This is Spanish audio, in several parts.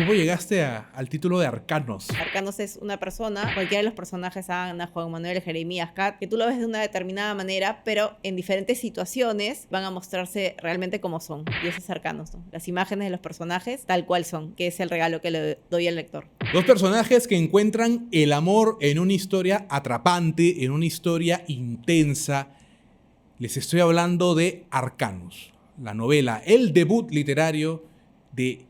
¿Cómo llegaste al título de Arcanos? Arcanos es una persona, cualquiera de los personajes, Ana, Juan Manuel, Jeremías, Kat, que tú lo ves de una determinada manera, pero en diferentes situaciones van a mostrarse realmente como son. Y eso es Arcanos, ¿no? Las imágenes de los personajes tal cual son, que es el regalo que le doy al lector. Dos personajes que encuentran el amor en una historia atrapante, en una historia intensa. Les estoy hablando de Arcanos, la novela, el debut literario de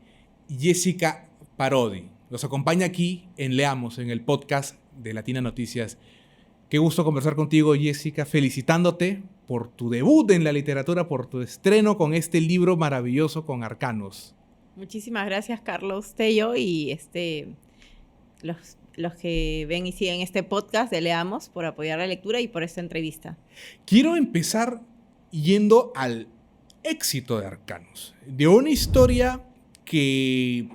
Jessica Parodi. Nos acompaña aquí en Leamos, en el podcast de Latina Noticias. Qué gusto conversar contigo, Jessica, felicitándote por tu debut en la literatura, por tu estreno con este libro maravilloso con Arcanos. Muchísimas gracias, Carlos Tello, y los que ven y siguen este podcast de Leamos por apoyar la lectura y por esta entrevista. Quiero empezar yendo al éxito de Arcanos, de una historia que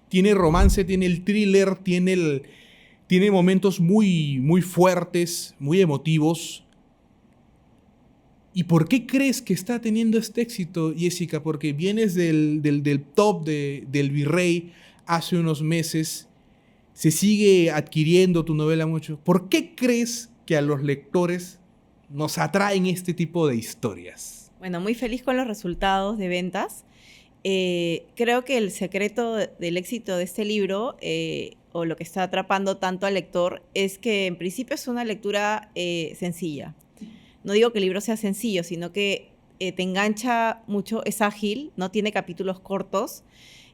tiene romance, tiene el thriller, tiene momentos muy, muy fuertes, muy emotivos. ¿Y por qué crees que está teniendo este éxito, Jessica? Porque vienes del top del Virrey hace unos meses, se sigue adquiriendo tu novela mucho. ¿Por qué crees que a los lectores nos atraen este tipo de historias? Bueno, muy feliz con los resultados de ventas. Creo que el secreto del éxito de este libro, o lo que está atrapando tanto al lector, es que en principio es una lectura sencilla. No digo que el libro sea sencillo, sino que te engancha mucho, es ágil, no tiene capítulos cortos.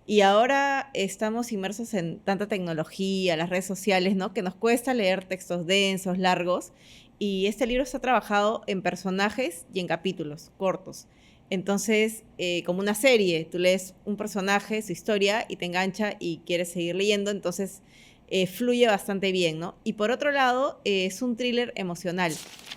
Y ahora estamos inmersos en tanta tecnología, las redes sociales, ¿no? Que nos cuesta leer textos densos, largos. Y este libro está trabajado en personajes y en capítulos cortos. Entonces, como una serie, tú lees un personaje, su historia, y te engancha y quieres seguir leyendo. Entonces, fluye bastante bien, ¿no? Y por otro lado, es un thriller emocional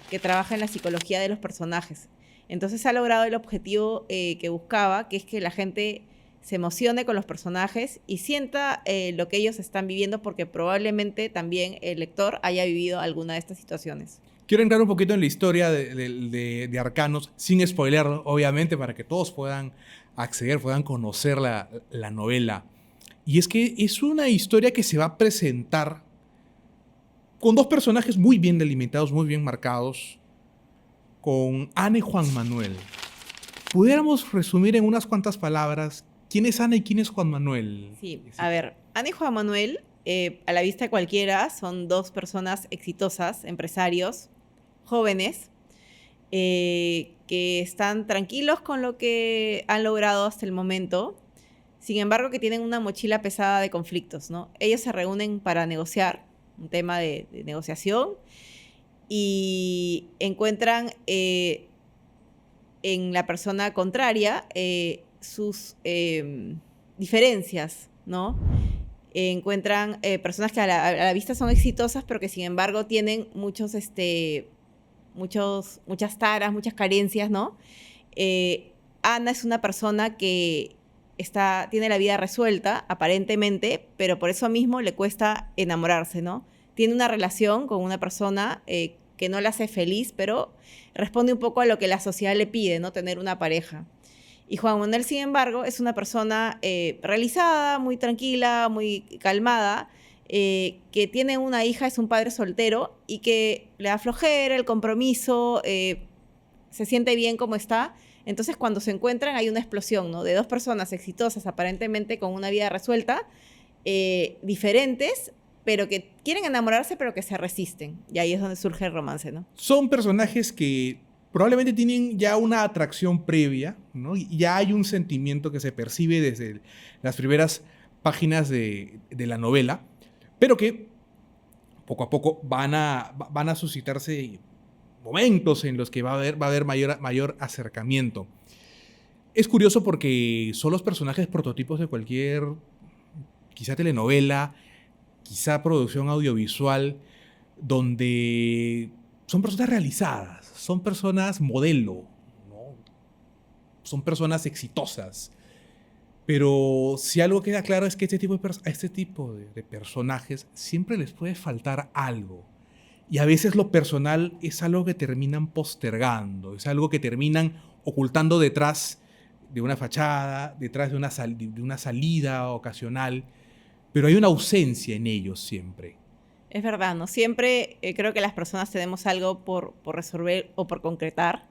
que trabaja en la psicología de los personajes. Entonces, ha logrado el objetivo que buscaba, que es que la gente se emocione con los personajes y sienta lo que ellos están viviendo, porque probablemente también el lector haya vivido alguna de estas situaciones. Quiero entrar un poquito en la historia de Arcanos, sin spoilerlo, obviamente, para que todos puedan acceder, puedan conocer la novela. Y es que es una historia que se va a presentar con dos personajes muy bien delimitados, muy bien marcados, con Ana y Juan Manuel. ¿Pudiéramos resumir en unas cuantas palabras quién es Ana y quién es Juan Manuel? Sí, a ver, Ana y Juan Manuel, a la vista de cualquiera, son dos personas exitosas, empresarios, jóvenes, que están tranquilos con lo que han logrado hasta el momento. Sin embargo, que tienen una mochila pesada de conflictos, ¿no? Ellos se reúnen para negociar, un tema de negociación, y encuentran en la persona contraria sus diferencias, ¿no? Encuentran personas que a la vista son exitosas, pero que sin embargo tienen muchas taras, muchas carencias, ¿no? Ana es una persona que tiene la vida resuelta, aparentemente, pero por eso mismo le cuesta enamorarse, ¿no? Tiene una relación con una persona que no la hace feliz, pero responde un poco a lo que la sociedad le pide, ¿no? Tener una pareja. Y Juan Manuel, sin embargo, es una persona realizada, muy tranquila, muy calmada, que tiene una hija, es un padre soltero y que le da flojera, el compromiso, se siente bien como está. Entonces, cuando se encuentran, hay una explosión, ¿no? De dos personas exitosas, aparentemente con una vida resuelta, diferentes, pero que quieren enamorarse, pero que se resisten. Y ahí es donde surge el romance, ¿no? Son personajes que probablemente tienen ya una atracción previa, ¿no? Y ya hay un sentimiento que se percibe desde las primeras páginas de la novela, pero que poco a poco van a suscitarse momentos en los que va a haber mayor acercamiento. Es curioso porque son los personajes prototipos de cualquier, quizá telenovela, quizá producción audiovisual, donde son personas realizadas, son personas modelo, ¿no? Son personas exitosas. Pero si algo queda claro es que a este tipo de personajes siempre les puede faltar algo. Y a veces lo personal es algo que terminan postergando, es algo que terminan ocultando detrás de una fachada, detrás de de una salida ocasional, pero hay una ausencia en ellos siempre. Es verdad, ¿no? Siempre creo que las personas tenemos algo por resolver o por concretar.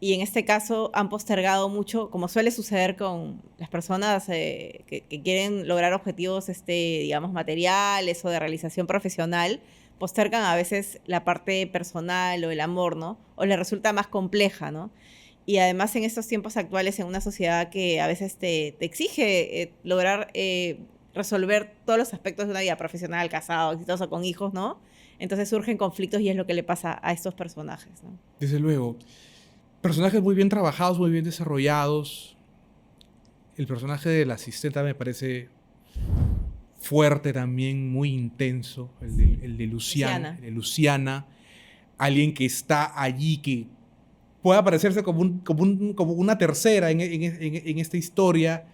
Y en este caso han postergado mucho, como suele suceder con las personas que quieren lograr objetivos, digamos, materiales o de realización profesional, postergan a veces la parte personal o el amor, ¿no? O les resulta más compleja, ¿no? Y además en estos tiempos actuales, en una sociedad que a veces te exige lograr resolver todos los aspectos de una vida profesional, casado, exitoso, con hijos, ¿no? Entonces surgen conflictos y es lo que le pasa a estos personajes, ¿no? Desde luego. Personajes muy bien trabajados, muy bien desarrollados. El personaje de la asistenta me parece fuerte también, muy intenso. El de Luciana. Luciana. El de Luciana. Alguien que está allí, que puede parecerse como una tercera en esta historia,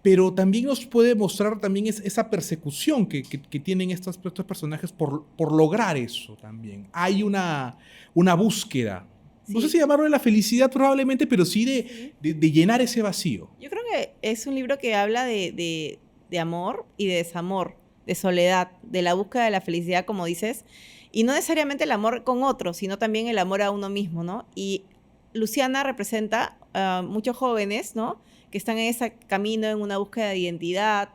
pero también nos puede mostrar también esa persecución que tienen estos personajes por lograr eso también. Hay una búsqueda. No sé si llamarlo de la felicidad probablemente, pero sí de llenar ese vacío. Yo creo que es un libro que habla de amor y de desamor, de soledad, de la búsqueda de la felicidad, como dices, y no necesariamente el amor con otros, sino también el amor a uno mismo, ¿no? Y Luciana representa a muchos jóvenes, ¿no? Que están en ese camino, en una búsqueda de identidad,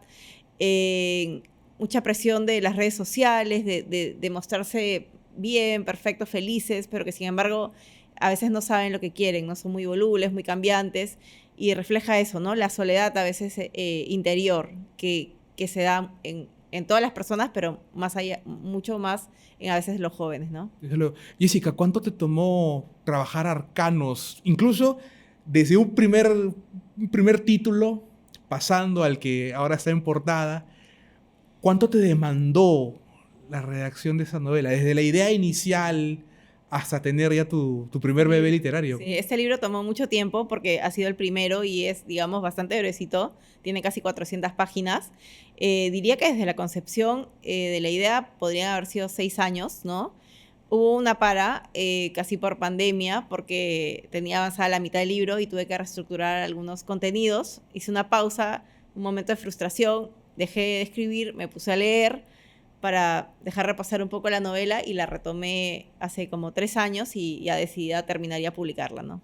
mucha presión de las redes sociales, de mostrarse bien, perfectos, felices, pero que sin embargo a veces no saben lo que quieren, ¿no? Son muy volubles, muy cambiantes, y refleja eso, ¿no? La soledad a veces interior que se da en todas las personas, pero más allá, mucho más en a veces los jóvenes, ¿no? Jessica, ¿cuánto te tomó trabajar Arcanos? Incluso desde un primer título, pasando al que ahora está en portada, ¿cuánto te demandó la redacción de esa novela? Desde la idea inicial hasta tener ya tu primer bebé literario. Sí, este libro tomó mucho tiempo porque ha sido el primero y es, digamos, bastante gruesito. Tiene casi 400 páginas. Diría que desde la concepción de la idea podrían haber sido 6 años, ¿no? Hubo una casi por pandemia, porque tenía avanzada la mitad del libro y tuve que reestructurar algunos contenidos. Hice una pausa, un momento de frustración, dejé de escribir, me puse a leer para dejar repasar un poco la novela y la retomé hace como 3 años y ya decidí terminar y publicarla, ¿no?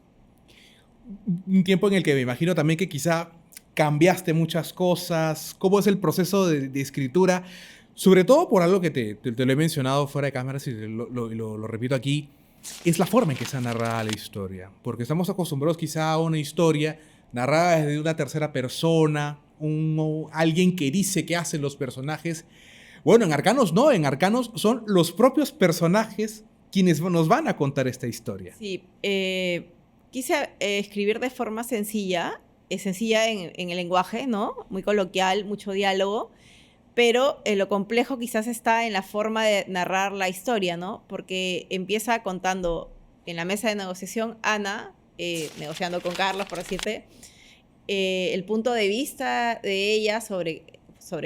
Un tiempo en el que me imagino también que quizá cambiaste muchas cosas. ¿Cómo es el proceso de escritura? Sobre todo por algo que te lo he mencionado fuera de cámaras y lo repito aquí, es la forma en que se narra la historia. Porque estamos acostumbrados quizá a una historia narrada desde una tercera persona, alguien que dice qué hacen los personajes. Bueno, en Arcanos no, en Arcanos son los propios personajes quienes nos van a contar esta historia. Sí, quise escribir de forma sencilla en el lenguaje, ¿no? Muy coloquial, mucho diálogo, pero lo complejo quizás está en la forma de narrar la historia, ¿no? Porque empieza contando en la mesa de negociación Ana, negociando con Carlos, por decirte, el punto de vista de ella sobre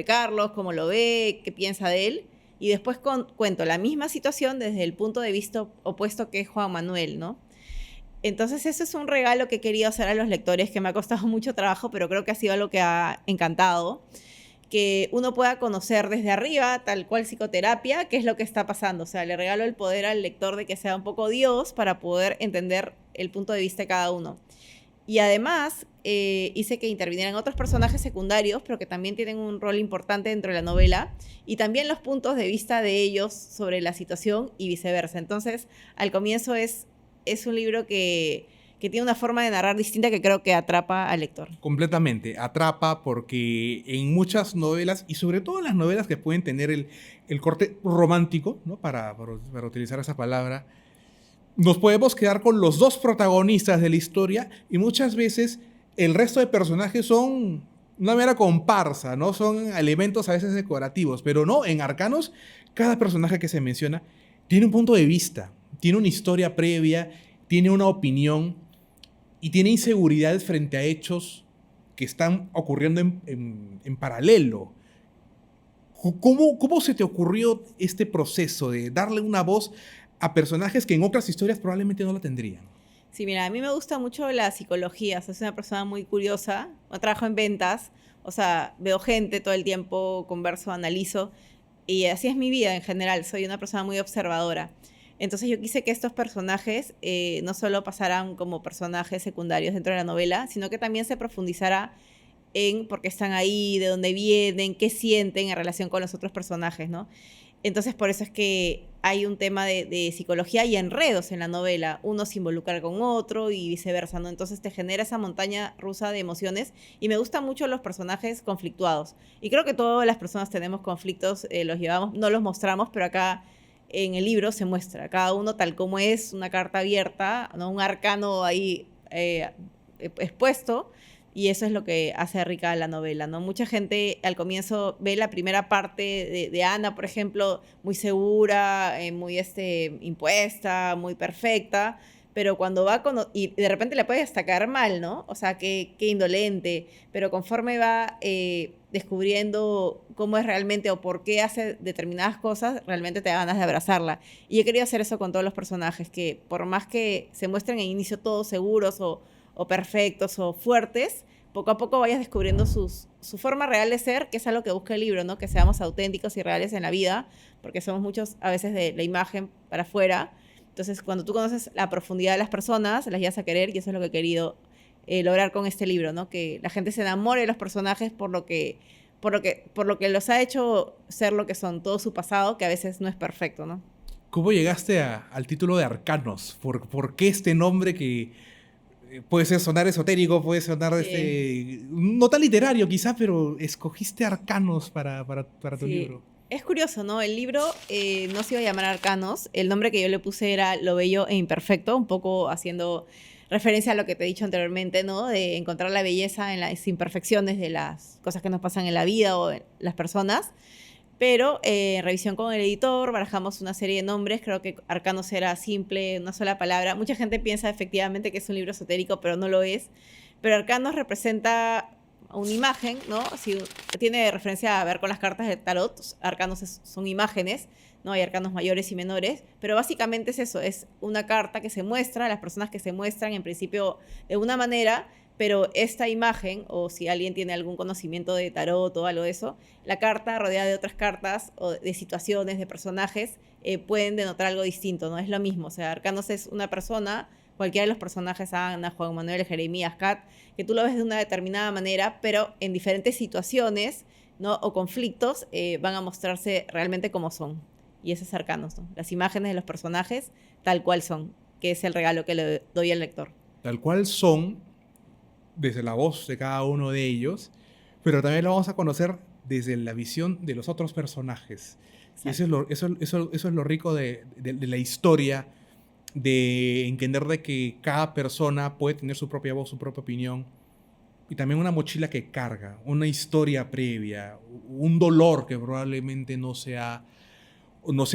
Carlos, cómo lo ve, qué piensa de él, y después cuento la misma situación desde el punto de vista opuesto que es Juan Manuel, ¿no? Entonces ese es un regalo que he querido hacer a los lectores, que me ha costado mucho trabajo, pero creo que ha sido algo que ha encantado, que uno pueda conocer desde arriba, tal cual psicoterapia, qué es lo que está pasando. O sea, le regalo el poder al lector de que sea un poco Dios para poder entender el punto de vista de cada uno. Y además hice que intervinieran otros personajes secundarios, pero que también tienen un rol importante dentro de la novela, y también los puntos de vista de ellos sobre la situación y viceversa. Entonces, al comienzo es un libro que tiene una forma de narrar distinta que creo que atrapa al lector. Completamente, atrapa porque en muchas novelas, y sobre todo en las novelas que pueden tener el corte romántico, ¿no? para utilizar esa palabra, nos podemos quedar con los dos protagonistas de la historia y muchas veces el resto de personajes son una mera comparsa, ¿no? Son elementos a veces decorativos, pero no, en Arcanos cada personaje que se menciona tiene un punto de vista, tiene una historia previa, tiene una opinión y tiene inseguridades frente a hechos que están ocurriendo en paralelo. ¿Cómo se te ocurrió este proceso de darle una voz a personajes que en otras historias probablemente no la tendrían? Sí, mira, a mí me gusta mucho la psicología, o sea, soy una persona muy curiosa, trabajo en ventas, o sea, veo gente todo el tiempo, converso, analizo, y así es mi vida en general, soy una persona muy observadora. Entonces yo quise que estos personajes no solo pasaran como personajes secundarios dentro de la novela, sino que también se profundizara en por qué están ahí, de dónde vienen, qué sienten en relación con los otros personajes, ¿no? Entonces, por eso es que hay un tema de psicología y enredos en la novela. Uno se involucra con otro y viceversa, ¿no? Entonces te genera esa montaña rusa de emociones y me gustan mucho los personajes conflictuados. Y creo que todas las personas tenemos conflictos, los llevamos, no los mostramos, pero acá en el libro se muestra. Cada uno tal como es, una carta abierta, ¿no? Un arcano ahí expuesto. Y eso es lo que hace rica la novela, ¿no? Mucha gente al comienzo ve la primera parte de Ana, por ejemplo, muy segura, muy impuesta, muy perfecta, pero cuando va y de repente le puede hasta caer mal, ¿no? O sea, qué indolente, pero conforme va descubriendo cómo es realmente o por qué hace determinadas cosas, realmente te da ganas de abrazarla. Y he querido hacer eso con todos los personajes, que por más que se muestren en inicio todos seguros o perfectos o fuertes, poco a poco vayas descubriendo su forma real de ser, que es algo que busca el libro, ¿no? Que seamos auténticos y reales en la vida, porque somos muchos a veces de la imagen para afuera. Entonces, cuando tú conoces la profundidad de las personas, las llegas a querer, y eso es lo que he querido lograr con este libro, ¿no? Que la gente se enamore de los personajes por lo que los ha hecho ser lo que son, todo su pasado, que a veces no es perfecto, ¿no? ¿Cómo llegaste al título de Arcanos? ¿Por qué este nombre que puede ser sonar esotérico, puede sonar Sí. no tan literario quizás, pero escogiste Arcanos para tu Sí, libro? es curioso, ¿no? El libro no se iba a llamar Arcanos, el nombre que yo le puse era Lo Bello e Imperfecto, un poco haciendo referencia a lo que te he dicho anteriormente, ¿no? De encontrar la belleza en las imperfecciones de las cosas que nos pasan en la vida o en las personas. Pero en revisión con el editor barajamos una serie de nombres, creo que Arcanos era simple, una sola palabra. Mucha gente piensa efectivamente que es un libro esotérico, pero no lo es. Pero Arcanos representa una imagen, ¿no? Si tiene referencia a ver con las cartas de tarot, Arcanos son imágenes, ¿no? Hay arcanos mayores y menores, pero básicamente es eso, es una carta que se muestra, las personas que se muestran en principio de una manera, pero esta imagen, o si alguien tiene algún conocimiento de tarot o algo de eso, la carta rodeada de otras cartas o de situaciones, de personajes, pueden denotar algo distinto, ¿no? Es lo mismo, o sea, Arcanos es una persona, cualquiera de los personajes, Ana, Juan Manuel, Jeremías, Kat, que tú lo ves de una determinada manera, pero en diferentes situaciones, ¿no? O conflictos van a mostrarse realmente como son. Y eso es Arcanos, ¿no? Las imágenes de los personajes tal cual son, que es el regalo que le doy al lector. Tal cual son, desde la voz de cada uno de ellos, pero también lo vamos a conocer desde la visión de los otros personajes. Y eso es Exacto. lo rico de la historia, de entender de que cada persona puede tener su propia voz, su propia opinión, y también una mochila que carga, una historia previa, un dolor que probablemente no se ha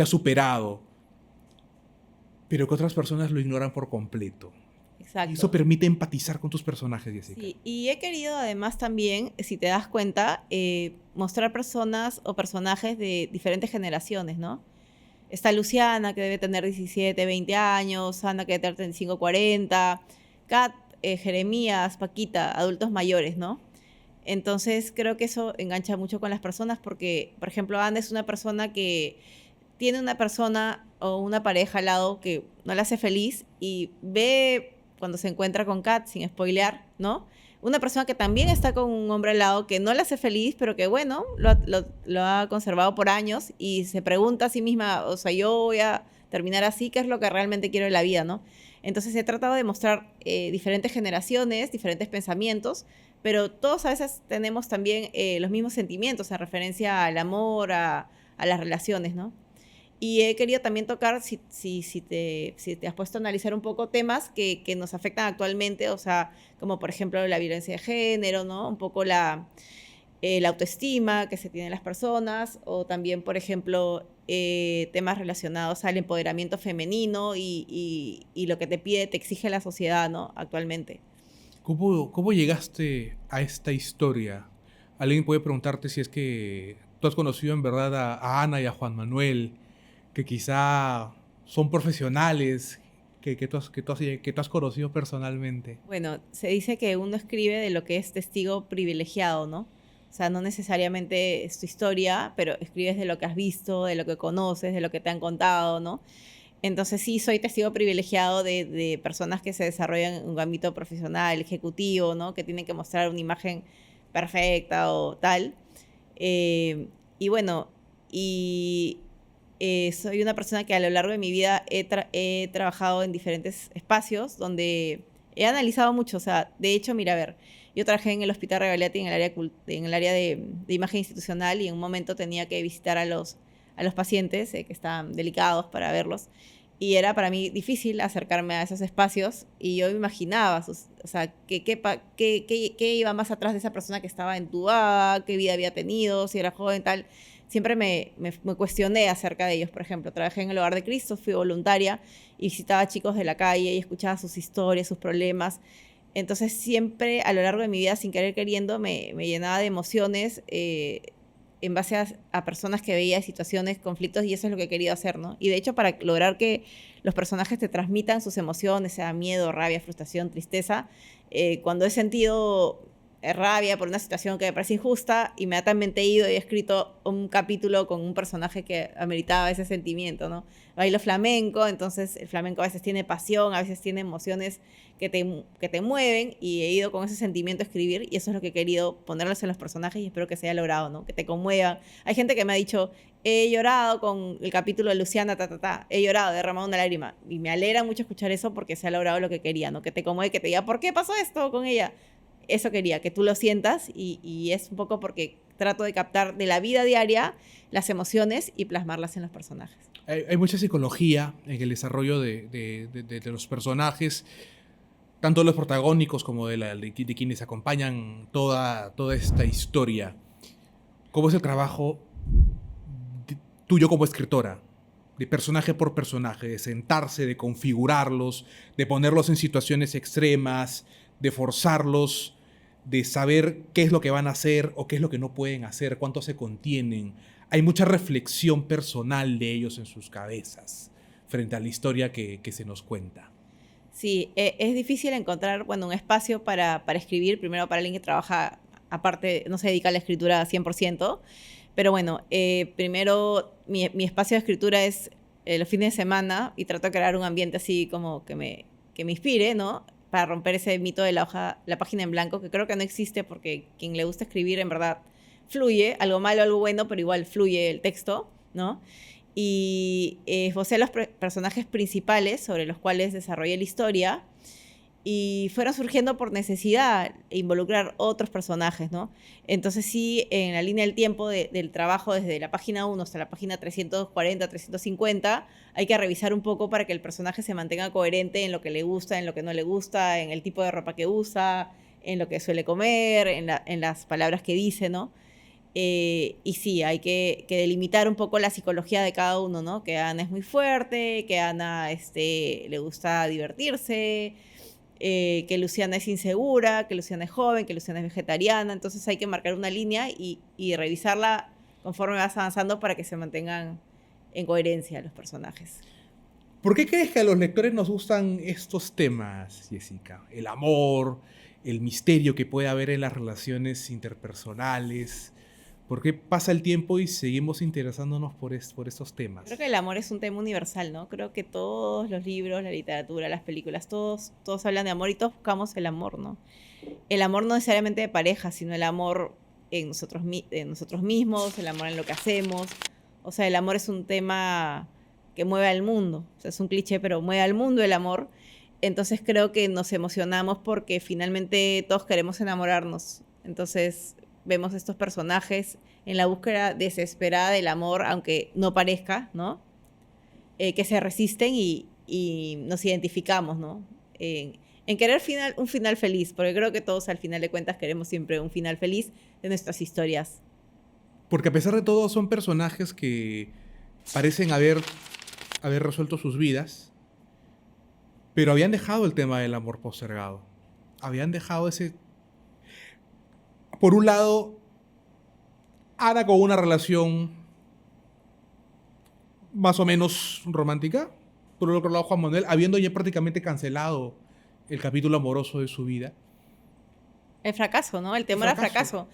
superado, pero que otras personas lo ignoran por completo. Y eso Exacto. permite empatizar con tus personajes, Jessica. Sí, y he querido además también, si te das cuenta, mostrar personas o personajes de diferentes generaciones, ¿no? Está Luciana, que debe tener 17, 20 años, Ana, que debe tener 35, 40, Kat, Jeremías, Paquita, adultos mayores, ¿no? Entonces creo que eso engancha mucho con las personas porque, por ejemplo, Ana es una persona que tiene una persona o una pareja al lado que no la hace feliz y ve cuando se encuentra con Kat, sin spoilear, ¿no? Una persona que también está con un hombre al lado que no la hace feliz, pero que, bueno, lo ha conservado por años y se pregunta a sí misma, o sea, yo voy a terminar así, ¿qué es lo que realmente quiero en la vida, no? Entonces he tratado de mostrar diferentes generaciones, diferentes pensamientos, pero todos a veces tenemos también los mismos sentimientos en referencia al amor, a las relaciones, ¿no? Y he querido también tocar, si te has puesto a analizar un poco temas que nos afectan actualmente, o sea, como por ejemplo la violencia de género, ¿no? Un poco la autoestima que se tienen las personas, o también, por ejemplo, temas relacionados al empoderamiento femenino y lo que te exige la sociedad, ¿no? Actualmente. ¿Cómo llegaste a esta historia? Alguien puede preguntarte si es que tú has conocido en verdad a Ana y a Juan Manuel, que quizá son profesionales, que tú has conocido personalmente? Bueno, se dice que uno escribe de lo que es testigo privilegiado, ¿no? O sea, no necesariamente es tu historia, pero escribes de lo que has visto, de lo que conoces, de lo que te han contado, ¿no? Entonces sí, soy testigo privilegiado de personas que se desarrollan en un ámbito profesional, ejecutivo, ¿no? Que tienen que mostrar una imagen perfecta o tal. Y bueno, y soy una persona que a lo largo de mi vida he trabajado en diferentes espacios donde he analizado mucho. O sea, de hecho, mira, a ver, yo trabajé en el Hospital Regagliati en el área de imagen institucional y en un momento tenía que visitar a los pacientes que estaban delicados para verlos. Y era para mí difícil acercarme a esos espacios y yo me imaginaba, o sea, qué iba más atrás de esa persona que estaba entubada, qué vida había tenido, si era joven, tal. Siempre me cuestioné acerca de ellos. Por ejemplo, trabajé en el Hogar de Cristo, fui voluntaria y visitaba chicos de la calle y escuchaba sus historias, sus problemas. Entonces siempre a lo largo de mi vida, sin querer queriendo, me llenaba de emociones en base a personas que veía, situaciones, conflictos, y eso es lo que he querido hacer, ¿no? Y de hecho, para lograr que los personajes te transmitan sus emociones, sea miedo, rabia, frustración, tristeza, cuando he sentido rabia por una situación que me parece injusta, inmediatamente he ido y he escrito un capítulo con un personaje que ameritaba ese sentimiento, ¿no? Bailo flamenco, entonces el flamenco a veces tiene pasión, a veces tiene emociones que te mueven, y he ido con ese sentimiento a escribir, y eso es lo que he querido ponerlos en los personajes y espero que se haya logrado, ¿no? Que te conmuevan. Hay gente que me ha dicho, he llorado con el capítulo de Luciana, he llorado, he derramado una lágrima, y me alegra mucho escuchar eso porque se ha logrado lo que quería, ¿no? Que te conmueve, que te diga, ¿por qué pasó esto con ella? Eso quería, que tú lo sientas, y es un poco porque trato de captar de la vida diaria las emociones y plasmarlas en los personajes. Hay mucha psicología en el desarrollo de los personajes, tanto los protagónicos como de quienes acompañan toda esta historia. ¿Cómo es el trabajo tuyo como escritora? De personaje por personaje, de sentarse, de configurarlos, de ponerlos en situaciones extremas, de forzarlos, de saber qué es lo que van a hacer o qué es lo que no pueden hacer, cuánto se contienen. Hay mucha reflexión personal de ellos en sus cabezas frente a la historia que se nos cuenta. Sí, es difícil encontrar, bueno, un espacio para escribir, primero para alguien que trabaja, aparte, no se dedica a la escritura 100%, pero bueno, primero mi espacio de escritura es los fines de semana, y trato de crear un ambiente así como que me inspire, ¿no? Para romper ese mito de la página en blanco, que creo que no existe, porque quien le gusta escribir en verdad fluye, algo malo, algo bueno, pero igual fluye el texto, ¿no? Y esbocé los personajes principales sobre los cuales desarrollé la historia, y fueron surgiendo por necesidad involucrar otros personajes, ¿no? Entonces sí, en la línea del tiempo del trabajo, desde la página 1 hasta la página 340, 350, hay que revisar un poco para que el personaje se mantenga coherente en lo que le gusta, en lo que no le gusta, en el tipo de ropa que usa, en lo que suele comer, en las palabras que dice, ¿no? Y sí, hay que delimitar un poco la psicología de cada uno, ¿no? Que Ana es muy fuerte, que Ana le gusta divertirse, que Luciana es insegura, que Luciana es joven, que Luciana es vegetariana. Entonces hay que marcar una línea y revisarla conforme vas avanzando para que se mantengan en coherencia los personajes. ¿Por qué crees que a los lectores nos gustan estos temas, Jessica? El amor, el misterio que puede haber en las relaciones interpersonales. ¿Por qué pasa el tiempo y seguimos interesándonos por estos temas? Creo que el amor es un tema universal, ¿no? Creo que todos los libros, la literatura, las películas, todos hablan de amor y todos buscamos el amor, ¿no? El amor no necesariamente de pareja, sino el amor en nosotros mismos, el amor en lo que hacemos. O sea, el amor es un tema que mueve al mundo. O sea, es un cliché, pero mueve al mundo el amor. Entonces creo que nos emocionamos porque finalmente todos queremos enamorarnos. Entonces vemos estos personajes en la búsqueda desesperada del amor, aunque no parezca, ¿no? Que se resisten y nos identificamos, ¿no? En querer un final feliz, porque creo que todos al final de cuentas queremos siempre un final feliz de nuestras historias. Porque a pesar de todo son personajes que parecen haber resuelto sus vidas, pero habían dejado el tema del amor postergado. Habían dejado ese... Por un lado, Ana con una relación más o menos romántica, por el otro lado Juan Manuel, habiendo ya prácticamente cancelado el capítulo amoroso de su vida. El fracaso, ¿no? El temor al fracaso.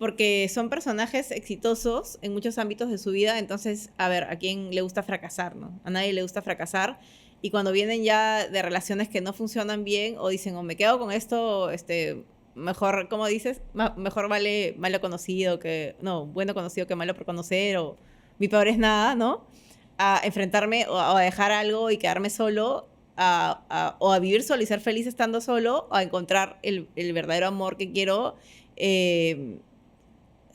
Porque son personajes exitosos en muchos ámbitos de su vida, entonces, a ver, ¿a quién le gusta fracasar, no? A nadie le gusta fracasar. Y cuando vienen ya de relaciones que no funcionan bien o dicen, o me quedo con esto, mejor, ¿cómo dices? Mejor vale malo conocido que, no, bueno conocido que malo por conocer, o mi peor es nada, ¿no? A enfrentarme o a dejar algo y quedarme solo, o a vivir solo y ser feliz estando solo, o a encontrar el verdadero amor que quiero,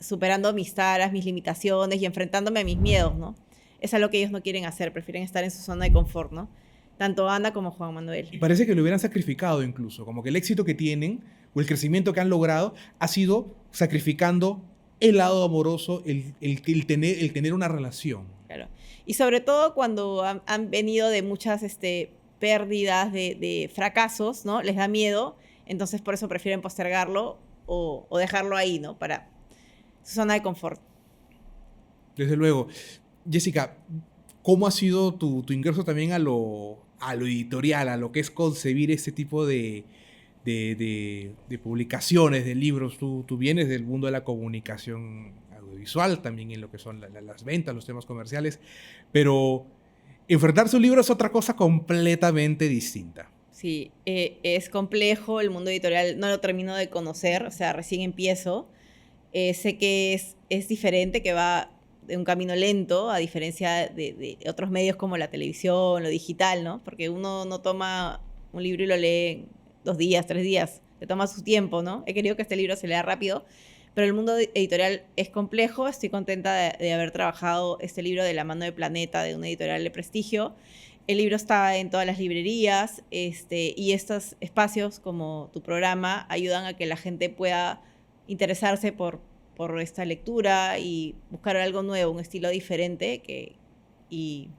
superando mis taras, mis limitaciones y enfrentándome a mis miedos, ¿no? Es algo que ellos no quieren hacer, prefieren estar en su zona de confort, ¿no? Tanto Ana como Juan Manuel. Y parece que lo hubieran sacrificado incluso, como que el éxito que tienen o el crecimiento que han logrado ha sido sacrificando el lado amoroso, el tener una relación. Claro. Y sobre todo cuando han venido de muchas pérdidas, de fracasos, ¿no? Les da miedo, entonces por eso prefieren postergarlo o dejarlo ahí, ¿no? Para su zona de confort. Desde luego. Jessica, ¿cómo ha sido tu ingreso también a lo editorial, a lo que es concebir este tipo de publicaciones, de libros? Tú vienes del mundo de la comunicación audiovisual, también en lo que son las ventas, los temas comerciales, pero enfrentarse a un libro es otra cosa completamente distinta. Sí, es complejo, el mundo editorial no lo termino de conocer, o sea, recién empiezo. Sé que es diferente, que va de un camino lento, a diferencia de otros medios como la televisión, lo digital, ¿no? Porque uno no toma un libro y lo lee en 2 días, 3 días, le toma su tiempo, ¿no? He querido que este libro se lea rápido, pero el mundo editorial es complejo. Estoy contenta de haber trabajado este libro de la mano de Planeta, de una editorial de prestigio. El libro está en todas las librerías, y estos espacios como tu programa ayudan a que la gente pueda interesarse por esta lectura y buscar algo nuevo, un estilo diferente y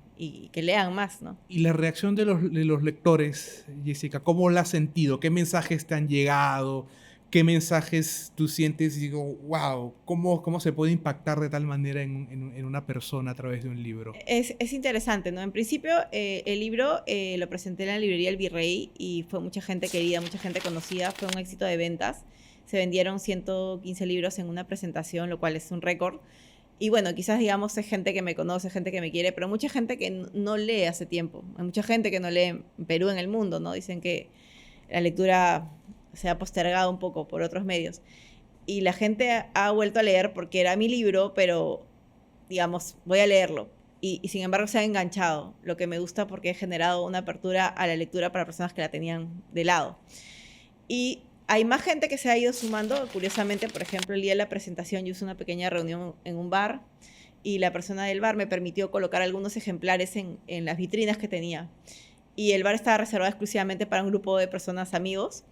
que lean más, ¿no? Y la reacción de los lectores, Jessica, ¿cómo la has sentido? ¿Qué mensajes te han llegado? ¿Qué mensajes tú sientes y digo, wow, cómo se puede impactar de tal manera en una persona a través de un libro? Es interesante, ¿no? En principio, el libro lo presenté en la librería El Virrey y fue mucha gente querida, mucha gente conocida, fue un éxito de ventas. Se vendieron 115 libros en una presentación, lo cual es un récord. Y bueno, quizás digamos es gente que me conoce, gente que me quiere, pero mucha gente que no lee hace tiempo. Hay mucha gente que no lee en Perú, en el mundo, ¿no? Dicen que la lectura se ha postergado un poco por otros medios. Y la gente ha vuelto a leer porque era mi libro, pero digamos, voy a leerlo. Y sin embargo se ha enganchado, lo que me gusta porque he generado una apertura a la lectura para personas que la tenían de lado. Y hay más gente que se ha ido sumando. Curiosamente, por ejemplo, el día de la presentación yo hice una pequeña reunión en un bar y la persona del bar me permitió colocar algunos ejemplares en las vitrinas que tenía. Y el bar estaba reservado exclusivamente para un grupo de personas amigos,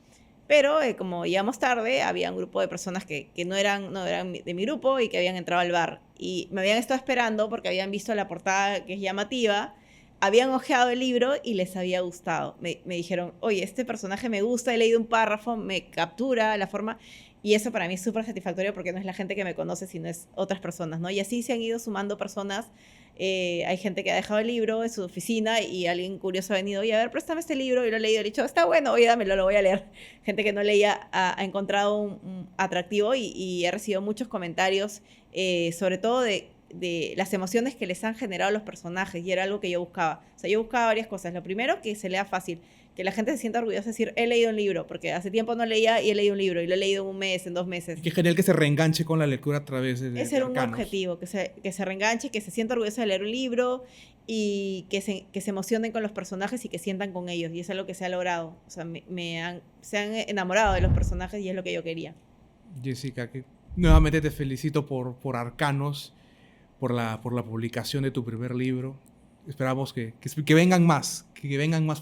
pero como llegamos tarde, había un grupo de personas que no eran de mi grupo y que habían entrado al bar. Y me habían estado esperando porque habían visto la portada, que es llamativa, habían hojeado el libro y les había gustado. Me dijeron, oye, este personaje me gusta, he leído un párrafo, me captura la forma. Y eso para mí es súper satisfactorio porque no es la gente que me conoce, sino es otras personas, ¿no? Y así se han ido sumando personas. Hay gente que ha dejado el libro en su oficina y alguien curioso ha venido, oye, a ver, préstame este libro, y lo he leído, y he dicho, está bueno, oye, dámelo, lo voy a leer. Gente que no leía ha encontrado un atractivo y he recibido muchos comentarios, sobre todo de las emociones que les han generado los personajes, y era algo que yo buscaba. O sea, yo buscaba varias cosas. Lo primero, que se lea fácil, que la gente se sienta orgullosa de decir, he leído un libro, porque hace tiempo no leía y he leído un libro, y lo he leído en un mes, en 2 meses. Qué genial que se reenganche con la lectura a través de Ese era un Arcanos. objetivo, que se reenganche, que se sienta orgullosa de leer un libro y que se emocionen con los personajes y que sientan con ellos, y eso es lo que se ha logrado. O sea, se han enamorado de los personajes y es lo que yo quería. Jessica, que nuevamente te felicito por Arcanos, por la publicación de tu primer libro. Esperamos que vengan más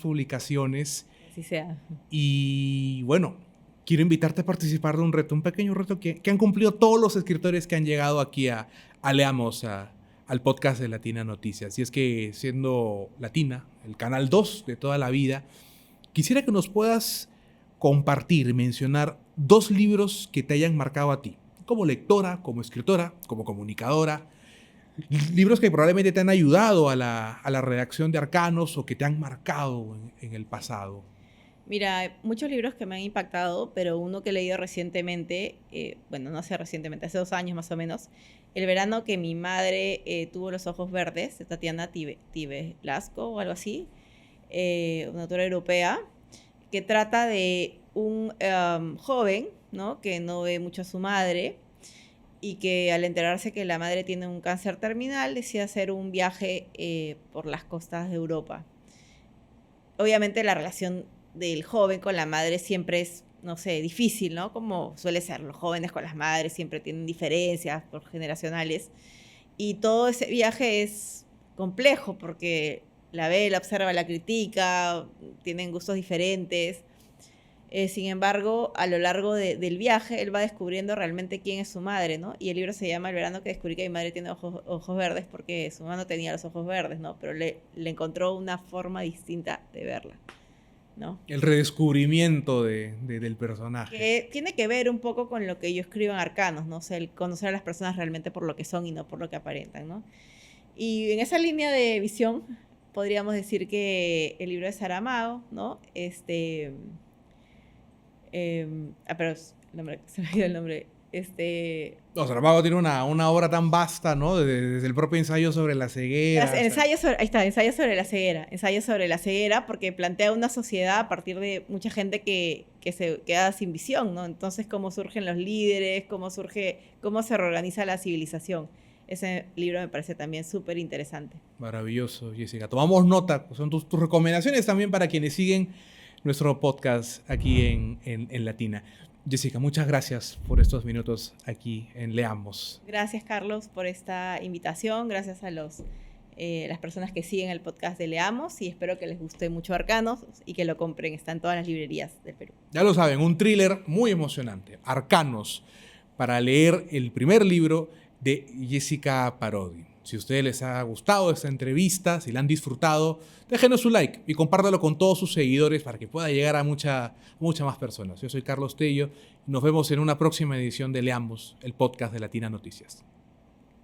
publicaciones. Así sea. Y bueno, quiero invitarte a participar de un reto, un pequeño reto que han cumplido todos los escritores que han llegado aquí a Leamos, al podcast de Latina Noticias. Y es que, siendo Latina, el canal 2 de toda la vida, quisiera que nos puedas compartir, mencionar 2 libros que te hayan marcado a ti, como lectora, como escritora, como comunicadora. Libros que probablemente te han ayudado a la redacción de Arcanos o que te han marcado en el pasado. Mira, muchos libros que me han impactado, pero uno que he leído recientemente, bueno, no sé recientemente, hace 2 años más o menos, El verano que mi madre tuvo los ojos verdes, de Tatiana Tibelasco o algo así, una autora europea, que trata de un joven, ¿no? Que no ve mucho a su madre y que al enterarse que la madre tiene un cáncer terminal, decide hacer un viaje por las costas de Europa. Obviamente la relación del joven con la madre siempre es, no sé, difícil, ¿no? Como suele ser, los jóvenes con las madres siempre tienen diferencias por generacionales. Y todo ese viaje es complejo porque la ve, la observa, la critica, tienen gustos diferentes. Sin embargo, a lo largo del viaje, él va descubriendo realmente quién es su madre, ¿no? Y el libro se llama El verano que descubrí que mi madre tiene ojos verdes, porque su mamá no tenía los ojos verdes, ¿no? Pero le encontró una forma distinta de verla, ¿no? El redescubrimiento del personaje. Que tiene que ver un poco con lo que yo escribo en Arcanos, ¿no? O sea, el conocer a las personas realmente por lo que son y no por lo que aparentan, ¿no? Y en esa línea de visión, podríamos decir que el libro de Saramago, ¿no? Pero el nombre, se me ha ido el nombre. No, Saramago tiene una obra tan vasta, ¿no? Desde el propio ensayo sobre la ceguera. Ahí está, ensayo sobre la ceguera. Ensayo sobre la ceguera, porque plantea una sociedad a partir de mucha gente que se queda sin visión, ¿no? Entonces, cómo surgen los líderes, cómo se reorganiza la civilización. Ese libro me parece también súper interesante. Maravilloso, Jessica. Tomamos nota. Son tus recomendaciones también para quienes siguen nuestro podcast aquí en Latina. Jessica, muchas gracias por estos minutos aquí en Leamos. Gracias, Carlos, por esta invitación. Gracias a las personas que siguen el podcast de Leamos y espero que les guste mucho Arcanos y que lo compren. Está en todas las librerías del Perú. Ya lo saben, un thriller muy emocionante, Arcanos, para leer el primer libro de Jessica Parodi. Si a ustedes les ha gustado esta entrevista, si la han disfrutado, déjenos su like y compártalo con todos sus seguidores para que pueda llegar a muchas más personas. Yo soy Carlos Tello y nos vemos en una próxima edición de Leamos, el podcast de Latina Noticias.